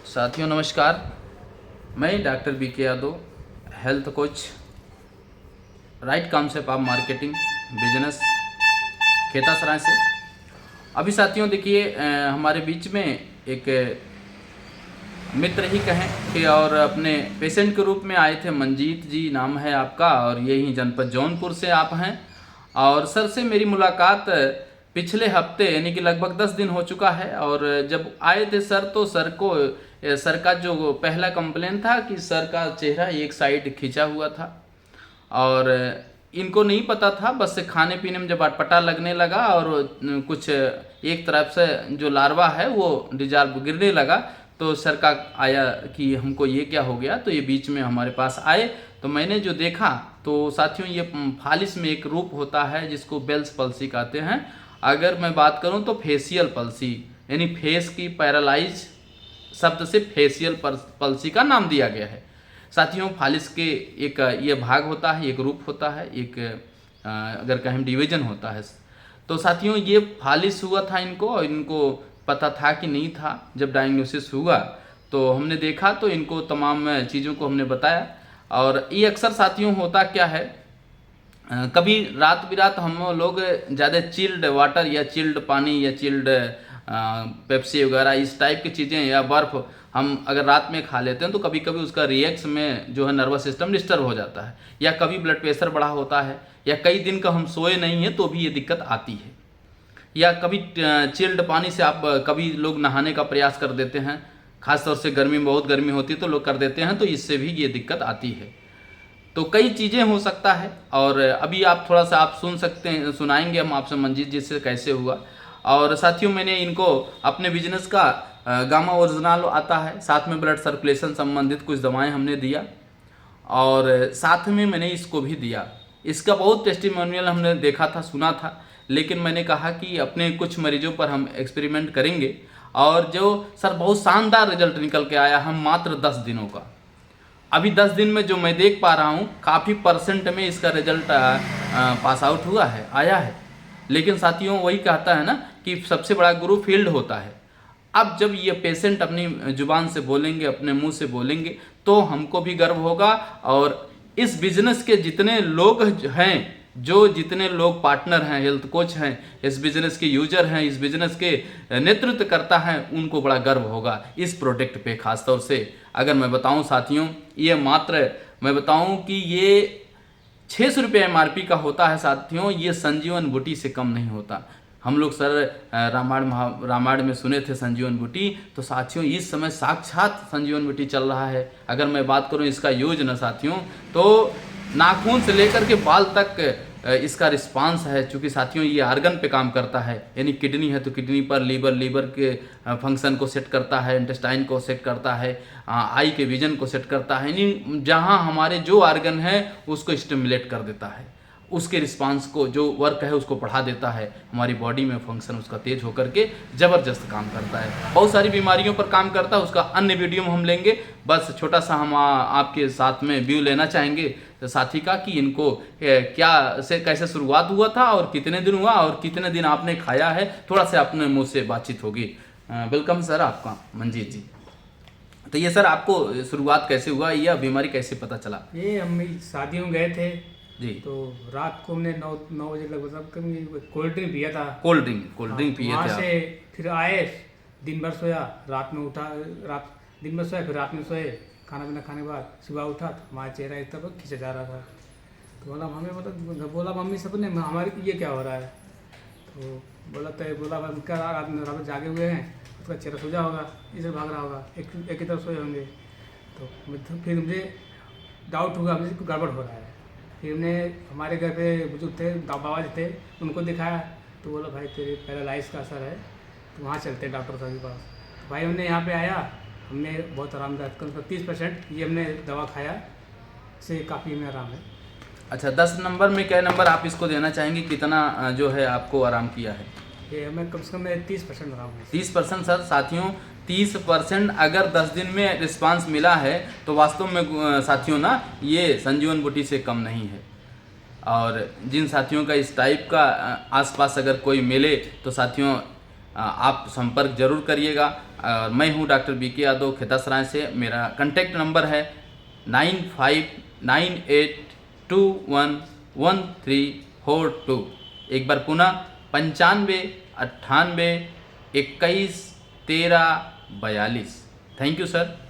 साथियों नमस्कार। मैं doctor BK Yadav, health coach, right concept of marketing business, Khetasarai से। अभी साथियों देखिए, हमारे बीच में एक मित्र ही कहें कि और अपने पेशेंट के रूप में आए थे। मंजीत जी नाम है आपका और यही जनपद जौनपुर से आप हैं। और सर से मेरी मुलाकात पिछले हफ्ते यानी कि लगभग 10 दिन हो चुका है। और जब आए थे सर तो सर का जो पहला कंप्लेन था कि सर का चेहरा एक साइड खिंचा हुआ था और इनको नहीं पता था। बस खाने पीने में जब अटपटा लगने लगा और कुछ एक तरफ से जो लार्वा है वो डिजॉल्व गिरने लगा तो सर का आया कि हमको ये क्या हो गया। तो ये बीच में हमारे पास आए तो मैंने जो देखा तो साथियों ये फालिस में एक रूप होता है जिसको बेल्स पल्सी कहते हैं। अगर मैं बात करूं तो फेशियल पल्सी यानी फेस की पैरालाइज शब्द से फेशियल पल्सी का नाम दिया गया है। साथियों फालिस के एक ये भाग होता है, एक रूप होता है, एक अगर कहें डिवीजन होता है। तो साथियों ये फालिस हुआ था इनको और इनको पता था कि नहीं था। जब डायग्नोसिस हुआ तो हमने देखा तो इनको तमाम चीज़ों को हमने बताया। और ये अक्सर साथियों होता क्या है, कभी रात बिरात हम लोग ज़्यादा चिल्ड वाटर या चिल्ड पानी या चिल्ड पेप्सी वगैरह इस टाइप की चीज़ें या बर्फ़ हम अगर रात में खा लेते हैं तो कभी कभी उसका रिएक्स में जो है नर्वस सिस्टम डिस्टर्ब हो जाता है, या कभी ब्लड प्रेशर बढ़ा होता है, या कई दिन का हम सोए नहीं हैं तो भी ये दिक्कत आती है। या कभी चिल्ड पानी से आप कभी लोग नहाने का प्रयास कर देते हैं, खासतौर से गर्मी में बहुत गर्मी होती है तो लोग कर देते हैं, तो इससे भी ये दिक्कत आती है। तो कई चीज़ें हो सकता है। और अभी आप थोड़ा सा आप सुन सकते हैं, सुनाएंगे हम आपसे मंजीत जी से कैसे हुआ। और साथियों मैंने इनको अपने बिजनेस का गामा ओरिजिनल आता है, साथ में ब्लड सर्कुलेशन संबंधित कुछ दवाएं हमने दिया और साथ में मैंने इसको भी दिया। इसका बहुत टेस्टिमोनियल हमने देखा था, सुना था, लेकिन मैंने कहा कि अपने कुछ मरीजों पर हम एक्सपेरिमेंट करेंगे। और जो सर बहुत शानदार रिजल्ट निकल के आया, हम मात्र 10 दिनों का, अभी 10 दिन में जो मैं देख पा रहा हूँ काफ़ी परसेंट में इसका रिजल्ट पास आउट हुआ है, आया है। लेकिन साथियों वही कहता है ना कि सबसे बड़ा गुरु फील्ड होता है। अब जब ये पेशेंट अपनी जुबान से बोलेंगे, अपने मुंह से बोलेंगे तो हमको भी गर्व होगा। और इस बिजनेस के जितने लोग हैं, जो जितने लोग पार्टनर हैं, हेल्थ कोच हैं, इस बिजनेस के यूजर हैं, इस बिजनेस के नेतृत्व करता है, उनको बड़ा गर्व होगा इस प्रोडक्ट पे। खासतौर से अगर मैं बताऊं साथियों, ये मात्र मैं बताऊं कि ये 600 रुपये MRP का होता है साथियों। ये संजीवन बूटी से कम नहीं होता। हम लोग सर रामायण में सुने थे संजीवन बूटी, तो साथियों इस समय साक्षात संजीवन बूटी चल रहा है। अगर मैं बात करूं इसका यूज ना साथियों, तो नाखून से लेकर के बाल तक इसका रिस्पांस है। चूँकि साथियों ये आर्गन पे काम करता है, यानी किडनी है तो किडनी पर, लीवर के फंक्शन को सेट करता है, इंटेस्टाइन को सेट करता है, आई के विजन को सेट करता है, यानी जहाँ हमारे जो आर्गन है उसको स्टिमुलेट कर देता है, उसके रिस्पांस को, जो वर्क है उसको बढ़ा देता है। हमारी बॉडी में फंक्शन उसका तेज होकर के ज़बरदस्त काम करता है। बहुत सारी बीमारियों पर काम करता है, उसका अन्य वीडियो में हम लेंगे। बस छोटा सा हम आपके साथ में व्यू लेना चाहेंगे तो साथी का कि इनको क्या से कैसे शुरुआत हुआ था और कितने दिन हुआ और कितने दिन आपने खाया है, थोड़ा सा अपने मुँह से बातचीत होगी। वेलकम सर आपका मंजीत जी। तो ये सर आपको शुरुआत कैसे हुआ, यह बीमारी कैसे पता चला? ये हम शादियों में गए थे जी। तो रात को हमने 9 बजे लगभग कोल्ड ड्रिंक पिया था। कोल्ड ड्रिंक पिए थे वहाँ आप? से फिर आए, दिन भर सोया, रात में उठा, दिन भर सोया, फिर रात में सोए, खाना पीना खाने के बाद सुबह उठा तो हमारा चेहरा एक तरफ खींचा जा रहा था। तो बोला मम्मी सपने में हमारे ये क्या हो रहा है? तो बोला हम क्या रात में जागे हुए हैं, उसका चेहरा सोजा होगा, इधर भाग रहा होगा, एक ही तरफ सोए होंगे। तो फिर मुझे डाउट हुआ, मुझे कुछ गड़बड़ हो रहा है। फिर हमने हमारे घर पे बुजुर्ग थे, बाबा जी थे, उनको दिखाया तो बोला भाई तेरे पैरालाइज का असर है, तो वहाँ चलते डॉक्टर साहब के पास। तो भाई हमने यहाँ पे आया, हमने बहुत आरामदायक, कम से कम 30% ये हमने दवा खाया से काफ़ी हमें आराम है। अच्छा, 10 नंबर में क्या नंबर आप इसको देना चाहेंगे, कितना जो है आपको आराम किया है? ये हमें कम से कम 30% आराम है। 30% सर। साथियों 30% अगर 10 दिन में रिस्पांस मिला है तो वास्तव में साथियों ना ये संजीवन बूटी से कम नहीं है। और जिन साथियों का इस टाइप का आसपास अगर कोई मिले तो साथियों आप संपर्क जरूर करिएगा। मैं हूं डॉक्टर बीके यादव खेतासराय से। मेरा कांटेक्ट नंबर है 9598211342। एक बार पुनः 9598211342। Thank you sir.